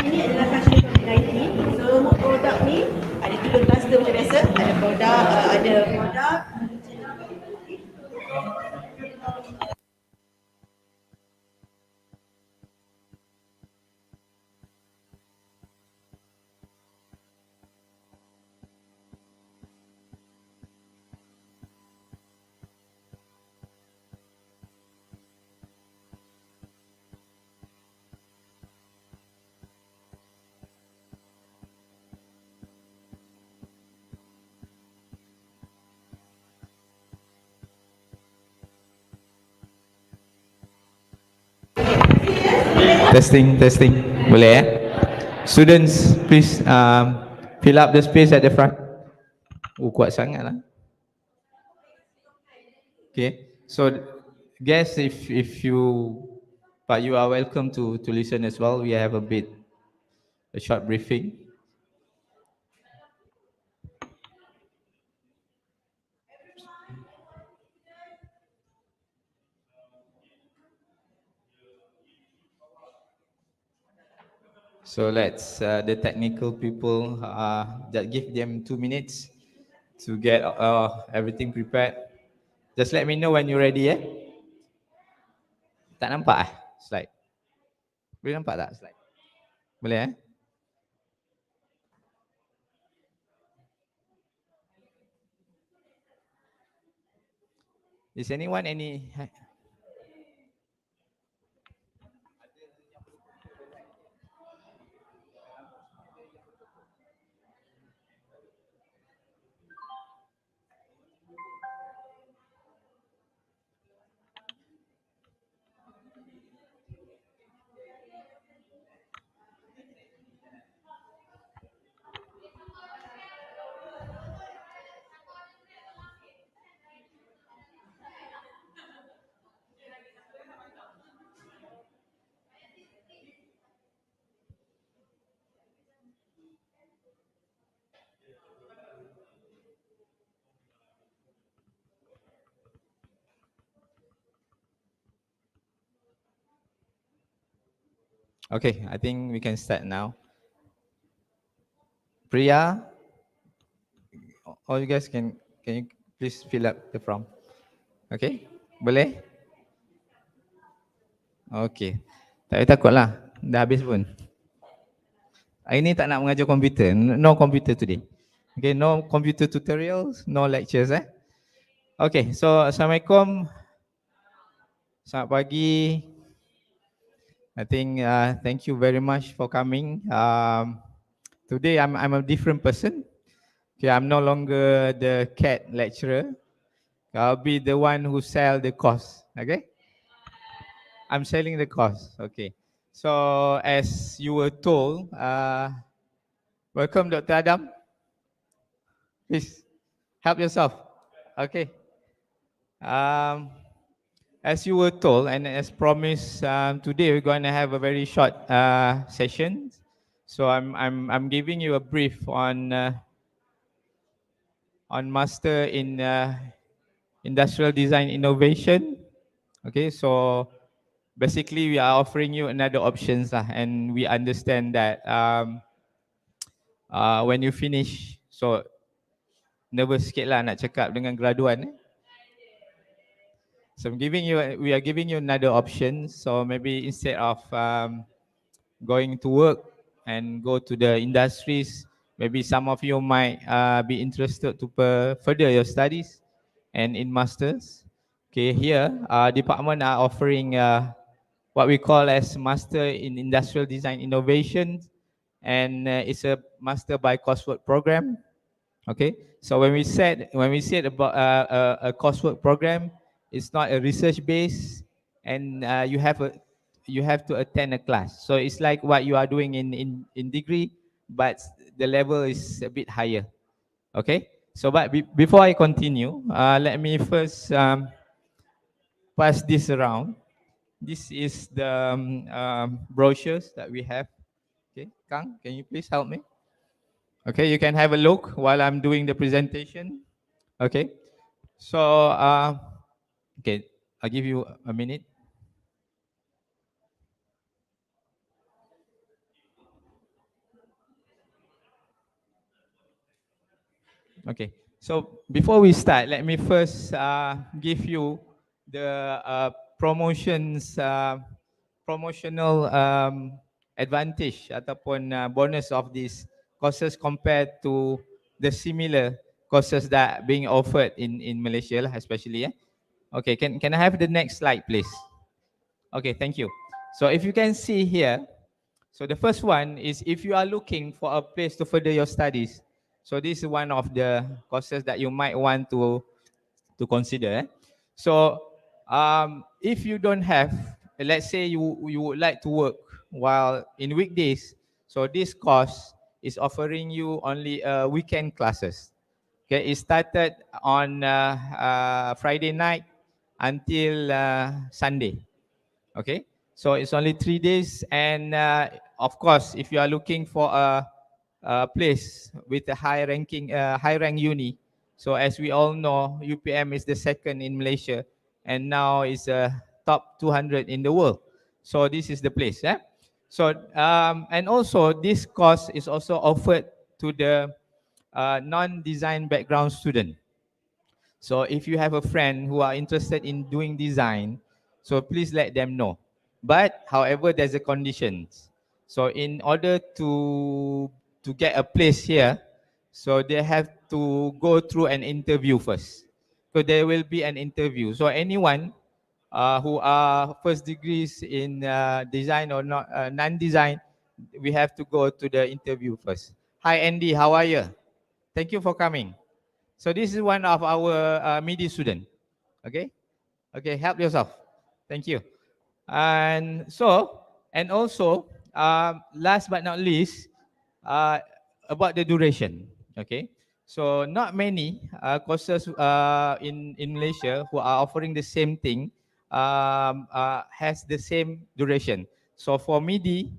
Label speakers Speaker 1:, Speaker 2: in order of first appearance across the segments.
Speaker 1: Ini adalah fashion COVID-19. Semua produk ni ada 3 cluster macam biasa. Ada produk,
Speaker 2: Testing. Boleh Students, please fill up the space at the front. Kuat sangat lah. Okay. So, guess if you, but you are welcome to listen as well. We have a short briefing. So let's the technical people just give them 2 minutes to get everything prepared. Just let me know when you're ready. Tak nampak slide? Boleh nampak tak slide? Boleh Is anyone any? Okay, I think we can start now. Priya, all you guys can you please fill up the form? Okay, boleh? Okay, tak payah takut lah, dah habis pun. Hari ni tak nak mengajar komputer, no computer today. Okay, no computer tutorials, no lectures Okay, so Assalamualaikum. Selamat pagi. I think thank you very much for coming. Today I'm a different person. Okay, I'm no longer the CAT lecturer. I'll be the one who sell the course. Okay, I'm selling the course. Okay, so as you were told, welcome Dr. Adam. Please help yourself. Okay. As you were told and as promised, today we're going to have a very short session. So I'm giving you a brief on Master in Industrial Design Innovation. Okay, so basically we are offering you another options and we understand that when you finish, so nervous sikit lah nak cakap dengan graduan. So we are giving you another option. So maybe instead of going to work and go to the industries, maybe some of you might be interested to further your studies and in masters. Okay, here department are offering what we call as Master in Industrial Design Innovation, and it's a Master by Coursework program. Okay, so when we said about a coursework program, it's not a research base, and you have to attend a class. So it's like what you are doing in degree, but the level is a bit higher. Okay, so but before I continue, let me first pass this around. This is the brochures that we have. Okay, Kang, can you please help me? Okay, you can have a look while I'm doing the presentation. Okay, so okay, I'll give you a minute. Okay, so before we start, let me first give you the promotional advantage ataupun bonus of these courses compared to the similar courses that being offered in Malaysia lah, especially. Okay, can I have the next slide, please? Okay, thank you. So if you can see here, so the first one is if you are looking for a place to further your studies. So this is one of the courses that you might want to consider. So if you don't have, let's say you would like to work while in weekdays, so this course is offering you only weekend classes. Okay, it started on Friday night until Sunday. Okay, so it's only 3 days, and of course, if you are looking for a place with a high rank uni, so as we all know, UPM is the second in Malaysia, and now is top 200 in the world. So this is the place. So and also this course is also offered to the non-design background student. So if you have a friend who are interested in doing design, so please let them know. But however, there's a conditions. So in order to get a place here, so they have to go through an interview first. So there will be an interview. So anyone who are first degrees in design or not non-design, we have to go to the interview first. Hi Andy, how are you? Thank you for coming. So this is one of our MIDI student. Okay, okay, help yourself. Thank you. And so, and also, last but not least, about the duration. Okay, so not many courses in Malaysia who are offering the same thing has the same duration. So for MIDI,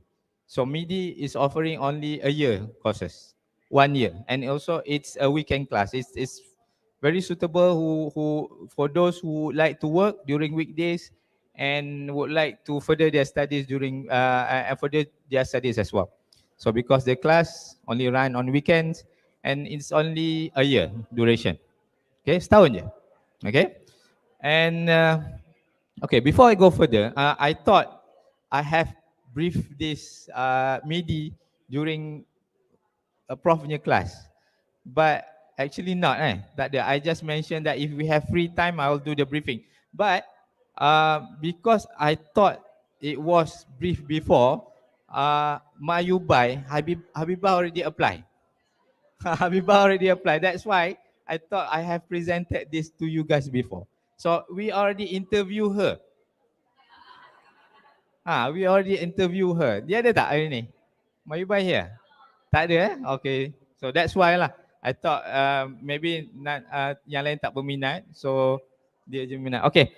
Speaker 2: so MIDI is offering only a year courses, 1 year, and also it's a weekend class. It's very suitable who for those who like to work during weekdays and would like to further their studies during and further their studies as well. So because the class only run on weekends and it's only a year duration. Okay, setahun je. Okay, and okay, before I go further, I thought I have briefed this MIDI during a prof punya class. But actually not tak ada. I just mentioned that if we have free time, I will do the briefing. But because I thought it was brief before, Mayubai, Habibah already applied. Habibah already applied. That's why I thought I have presented this to you guys before. So we already interview her. We already interview her. Dia ada tak hari ni? Mayubai here? Tak ada Okay. So that's why lah. I thought maybe yang lain tak berminat. So dia je minat. Okay.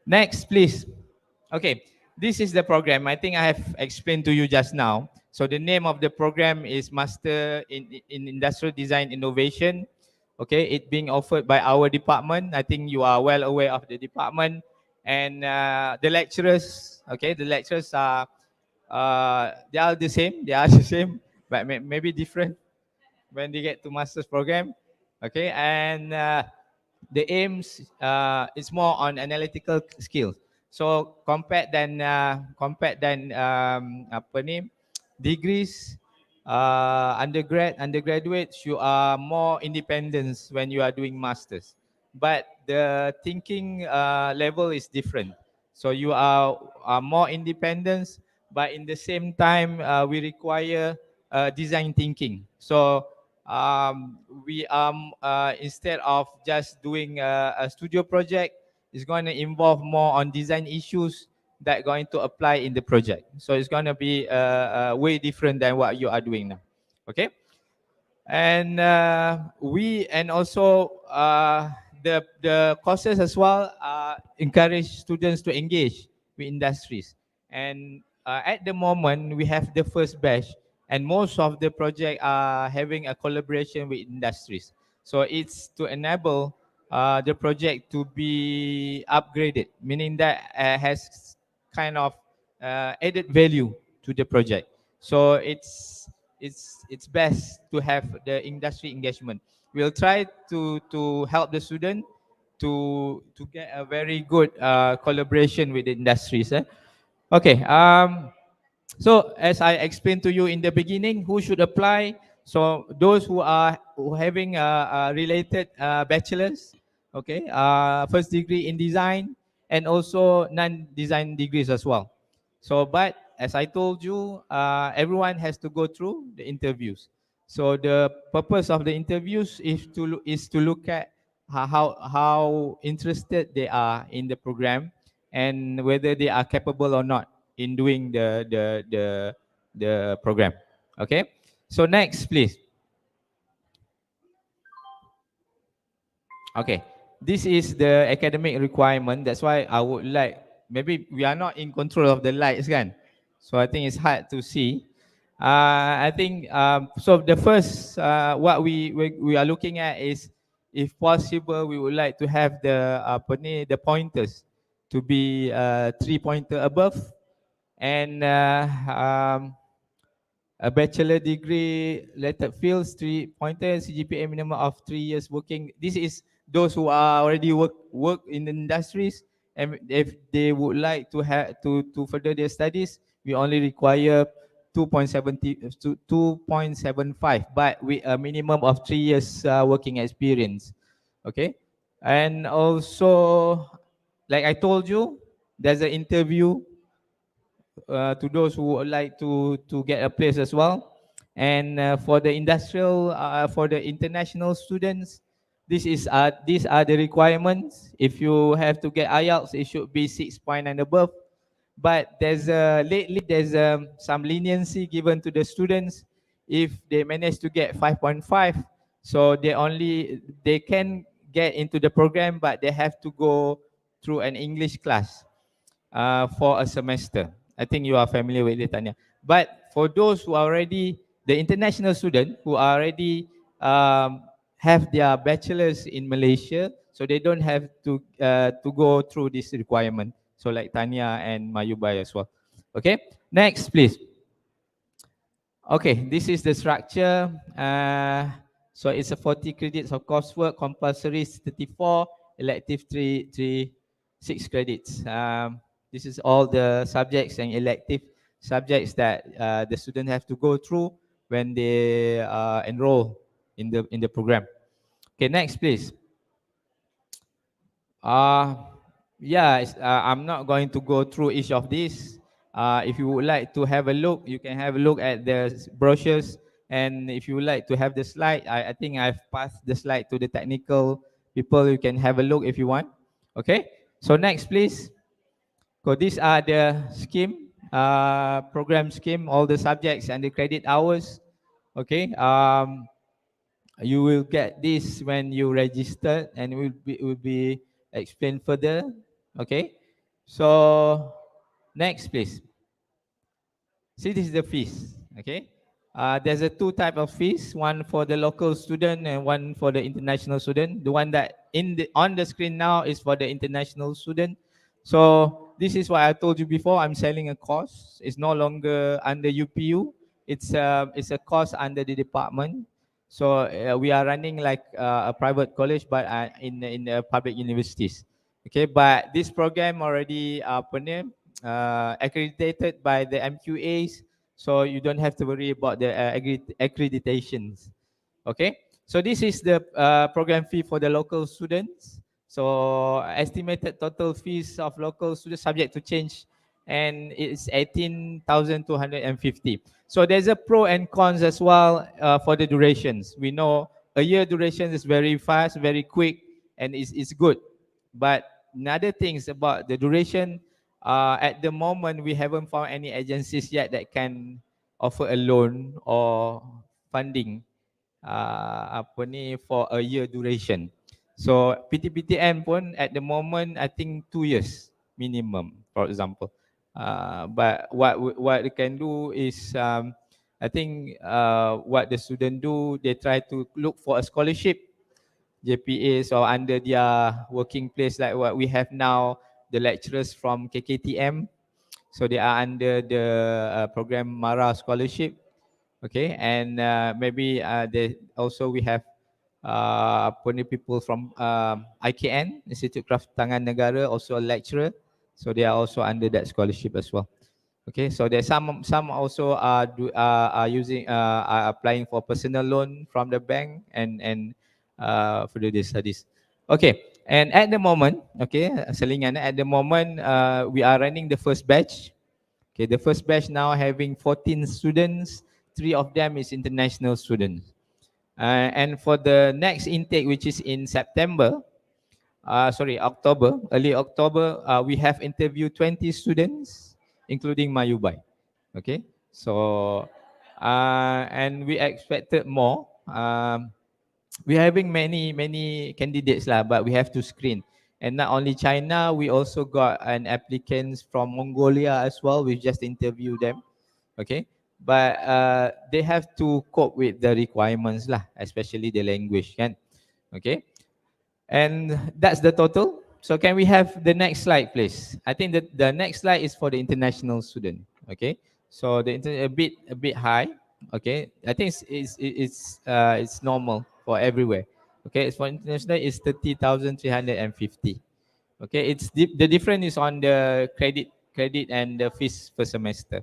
Speaker 2: Next please. Okay. This is the program. I think I have explained to you just now. So the name of the program is Master in Industrial Design Innovation. Okay. It being offered by our department. I think you are well aware of the department. And the lecturers. Okay. The lecturers are they are the same. They are the same. But maybe different when they get to master's program. Okay, and the aims is more on analytical skills. So compared than apa ni degrees, undergraduates, you are more independent when you are doing masters, but the thinking level is different. So you are more independent, but in the same time, we require design thinking. So we instead of just doing a studio project, it's going to involve more on design issues that going to apply in the project. So it's going to be way different than what you are doing now. Okay. And we and also the courses as well encourage students to engage with industries. And at the moment, we have the first batch, and most of the project are having a collaboration with industries. So it's to enable the project to be upgraded, meaning that has kind of added value to the project. So it's best to have the industry engagement. We'll try to help the student to get a very good collaboration with the industries. Okay. So as I explained to you in the beginning, who should apply? So those who having a related bachelor's, okay, first degree in design, and also non-design degrees as well. So, but as I told you, everyone has to go through the interviews. So the purpose of the interviews is to look at how interested they are in the program, and whether they are capable or not in doing the program. Okay. So next, please. Okay. This is the academic requirement. That's why I would like, maybe we are not in control of the lights, kan? So I think it's hard to see. I think so. The first what we are looking at is, if possible, we would like to have the pointers to be 3 pointer above, and a bachelor degree related fields, 3 pointer, CGPA minimum of 3 years working. This is those who are already work in the industries, and if they would like to have to further their studies, we only require 2.70 to 2.75, but with a minimum of 3 years working experience. Okay, and also, like I told you, there's an interview to those who would like to get a place as well. And for the industrial, for the international students, these are the requirements. If you have to get IELTS, it should be 6 point and above. But lately there's some leniency given to the students. If they manage to get 5.5, so they can get into the program, but they have to go through an English class for a semester. I think you are familiar with it, Tanya. But for those who are already, the international student who are already have their bachelors in Malaysia, so they don't have to go through this requirement. So like Tanya and Mayubai as well. Okay, next please. Okay, this is the structure. So it's a 40 credits of coursework, compulsory 34, elective 6 credits. This is all the subjects and elective subjects that the student have to go through when they enroll in the program. Okay, next please. Yeah, I'm not going to go through each of these. If you would like to have a look, you can have a look at the brochures. And if you would like to have the slide, I think I've passed the slide to the technical people. You can have a look if you want. Okay, so next, please. So these are the scheme, program scheme, all the subjects and the credit hours. Okay, you will get this when you register, and it will be explained further. Okay, so next please. See, this is the fees. Okay, there's a two type of fees, one for the local student and one for the international student. The one that on the screen now is for the international student. So this is what I told you before. I'm selling a course. It's no longer under UPU. It's a course under the department. So we are running like a private college, but in public universities. Okay, but this program already accredited by the MQAs. so you don't have to worry about the accreditations. Okay, so this is the program fee for the local students. So estimated total fees of local students subject to change, and it's 18,250. So there's a pro and cons as well for the durations. We know a year duration is very fast, very quick, and it's good. But another things about the duration, at the moment we haven't found any agencies yet that can offer a loan or funding apa ni for a year duration. So PTPTN pun at the moment I think 2 years minimum, for example. But what they can do is I think what the student do, they try to look for a scholarship, JPAs, or under their working place, like what we have now, the lecturers from KKTM. So they are under the program Mara scholarship. Okay, and maybe they also we have people from IKN, Institute Kraft Tangan Negara, also a lecturer. So they are also under that scholarship as well. Okay, so there's some also are using are applying for personal loan from the bank and for the studies. Okay, and at the moment, okay, selingan at the moment we are running the first batch. Okay, the first batch now having 14 students, 3 of them is international students. And for the next intake, which is in September, October, early October, we have interviewed 20 students, including Mayubai. Okay, so and we expected more. We're having many candidates lah, but we have to screen. And not only China, we also got an applicants from Mongolia as well. We just interviewed them. Okay, but they have to cope with the requirements lah, especially the language, kan? Okay, and that's the total. So can we have the next slide, please? I think that the next slide is for the international student. Okay, so the a bit high. Okay, I think it's normal for everywhere. Okay, it's for international is 30,350. Okay, the difference is on the credit and the fees per semester.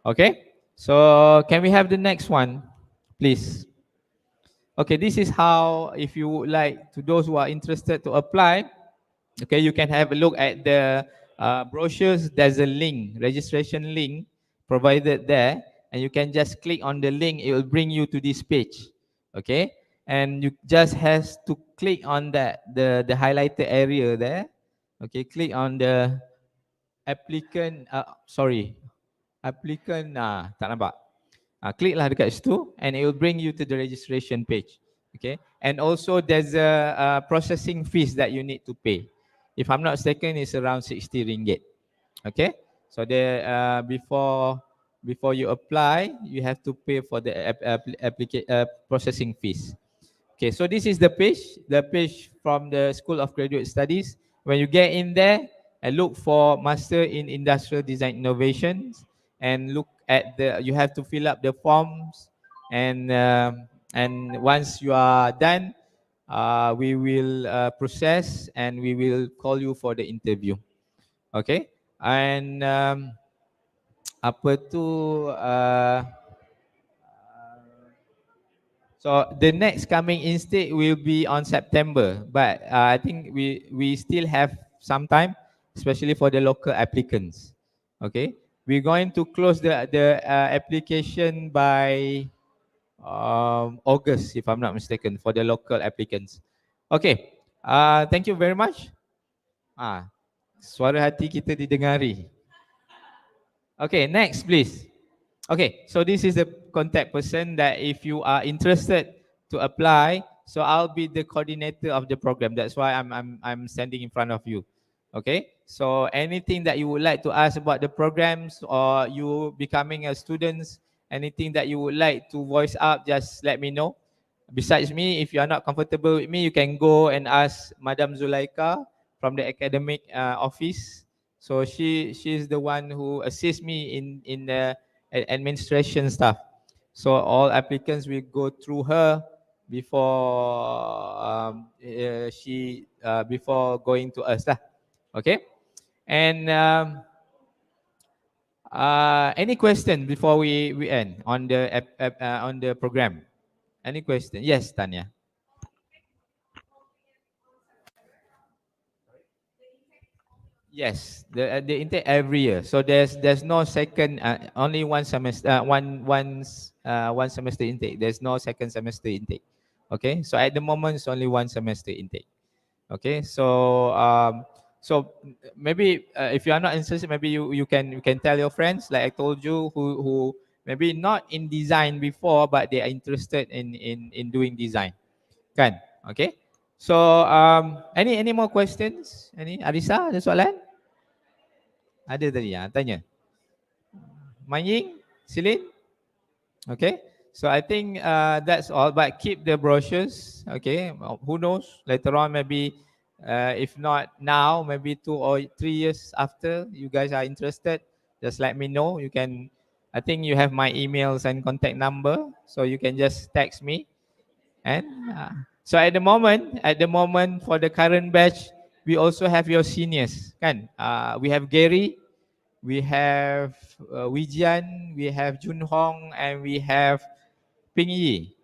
Speaker 2: Okay, so can we have the next one, please? Okay, this is how, if you would like, to those who are interested to apply, okay, you can have a look at the brochures. There's a link, registration link provided there, and you can just click on the link. It will bring you to this page, okay? And you just has to click on that, the highlighted area there, okay? Click on the applicant, applicant, tak nampak. Click lah dekat situ and it will bring you to the registration page. Okay, and also there's a processing fees that you need to pay. If I'm not mistaken, it's around 60 ringgit. Okay, so the before you apply, you have to pay for the processing fees. Okay, so this is the page from the School of Graduate Studies. When you get in there and look for Master in Industrial Design Innovations, and look at you have to fill up the forms, and once you are done, we will process and we will call you for the interview. Okay, and apa tu? So the next coming intake will be on September, but I think we still have some time, especially for the local applicants. Okay, we're going to close the application by August, if I'm not mistaken, for the local applicants. Okay, thank you very much. Suara hati kita didengari. Okay, next please. Okay, so this is the contact person that if you are interested to apply, so I'll be the coordinator of the program. That's why I'm standing in front of you. Okay, so anything that you would like to ask about the programs, or you becoming a student, anything that you would like to voice up, just let me know. Besides me, if you are not comfortable with me, you can go and ask Madam Zulaika from the academic office. So she's the one who assists me in the administration stuff. So all applicants will go through her before before going to us lah. Okay, and Any question before we end on the on the program? Any question? Yes, Tanya. Yes, the intake every year. So there's no second, only one semester, one semester intake. There's no second semester intake. Okay, so at the moment it's only one semester intake. Okay, so maybe if you are not interested, maybe you can tell your friends, like I told you, who maybe not in design before, but they are interested in doing design. Kan? Okay. So any more questions? Any Arisa ada soalan? Ada tadi ya, tanya. Maying, Silin? Okay. So I think that's all. But keep the brochures. Okay. Who knows? Later on, maybe if not now, maybe 2 or 3 years after you guys are interested, just let me know. You can. I think you have my emails and contact number, so you can just text me. And so at the moment for the current batch, we also have your seniors. Kan? We have Gary, we have Wijian, we have Jun Hong, and we have Ping Yi.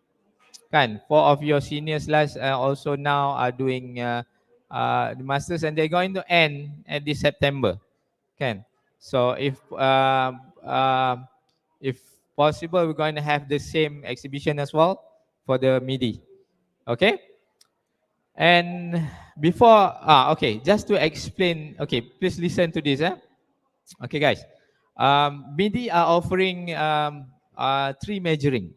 Speaker 2: Kan? Four of your seniors last also now are doing the masters, and they're going to end at this September. Kan? So if possible, we're going to have the same exhibition as well for the MIDI. Okay. And before, okay, just to explain, okay, please listen to this. Okay, guys. MIDI are offering three measuring.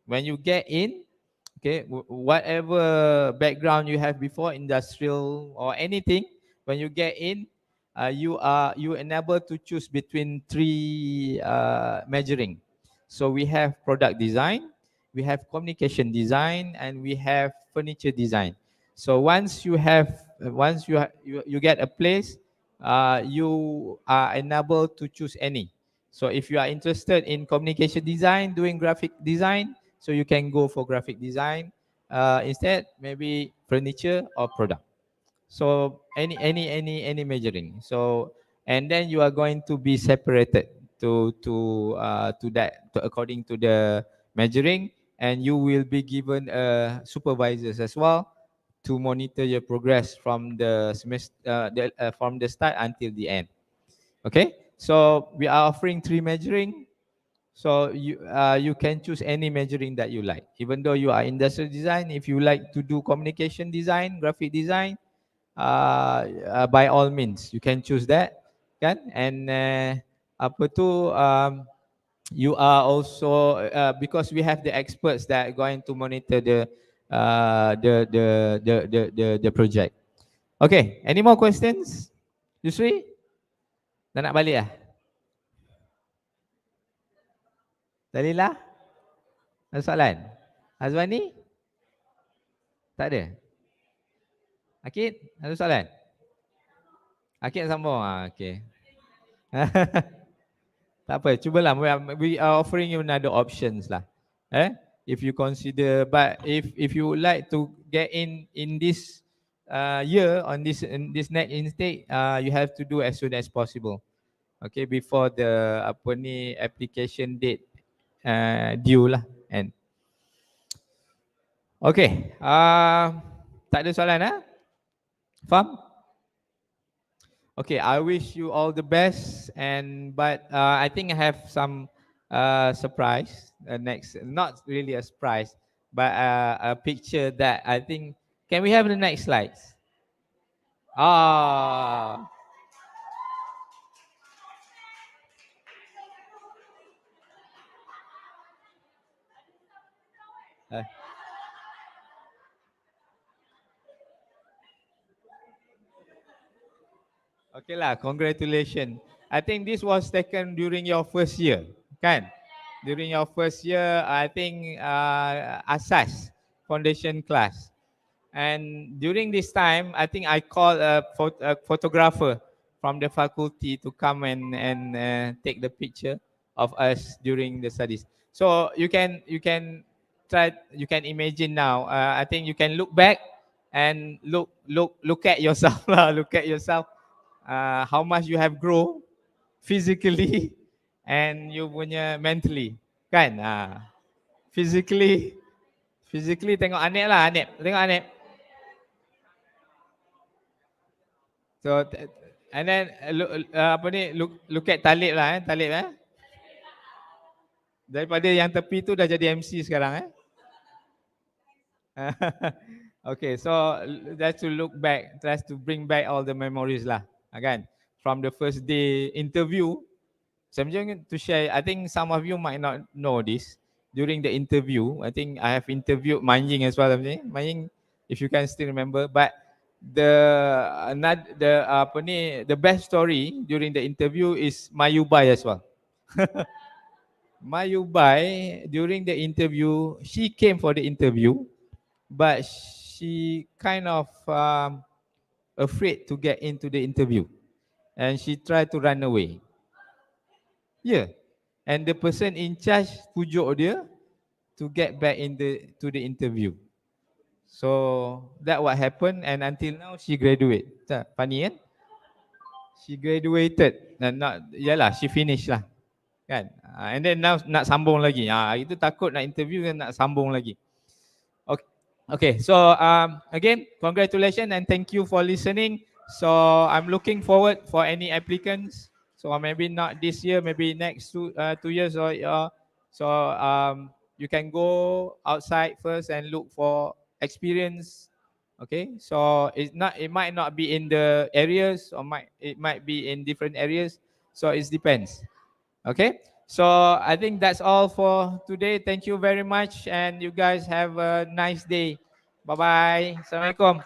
Speaker 2: When you get in, okay, whatever background you have before, industrial or anything, when you get in, you enable to choose between three measuring. So we have product design, we have communication design, and we have furniture design. So once you get a place, you are enabled to choose any. So if you are interested in communication design, doing graphic design, so you can go for graphic design. Instead, maybe furniture or product. So any measuring. So and then you are going to be separated to according to the measuring, and you will be given supervisors as well to monitor your progress from the semester from the start until the end. Okay, so we are offering three measuring. So you can choose any measuring that you like. Even though you are industrial design, if you like to do communication design, graphic design, by all means you can choose that, kan? And apa tu you are also because we have the experts that are going to monitor the project. Okay, any more questions? Yusri, dah nak balik ah? Dalila, ada soalan? Azwani? Tak ada? Akid, ada soalan? Akid nak sambung? Okay. Tak apa, cubalah. We are offering you another options lah. If you consider, but if you would like to get in this year on this next intake, you have to do as soon as possible. Okay, before the application date due lah. And okay, tak ada soalan Faham? Okay, I wish you all the best, but I think I have some surprise next. Not really a surprise, but a picture that I think. Can we have the next slides? Ah. Okay lah, congratulations. I think this was taken during your first year, kan? During your first year, I think Asas foundation class. And during this time, I think I called a photographer from the faculty to come and take the picture of us during the studies. So you can imagine now. I think you can look back and look at yourself. Look at yourself. How much you have grown physically and you punya mentally, kan? Physically tengok Anip lah, Anip. Tengok Anip. So and then apa ni, look at Talib lah, Talib Daripada yang tepi tu dah jadi MC sekarang Okay, so that's to look back, tries to bring back all the memories lah, kan? From the first day interview. So I'm just going to share, I think some of you might not know this. During the interview, I think I have interviewed Manjing as well. Manjing, if you can still remember, but the best story during the interview is Mayubai as well. Mayubai, during the interview, she came for the interview, but she kind of afraid to get into the interview, and she tried to run away. Yeah, and the person in charge pujuk dia to get back to the interview. So that what happened, and until now she graduate. Funny kan? She graduated, and not, yalah, she finished lah, kan? And then now nak sambung lagi. Itu takut nak interview dan nak sambung lagi. Okay. Okay, so again, congratulations and thank you for listening. So I'm looking forward for any applicants. So maybe not this year, maybe next 2 years or so you can go outside first and look for experience. Okay, so it might not be in the areas, or it might be in different areas. So it depends. Okay, so I think that's all for today. Thank you very much, and you guys have a nice day. Bye bye. Assalamualaikum.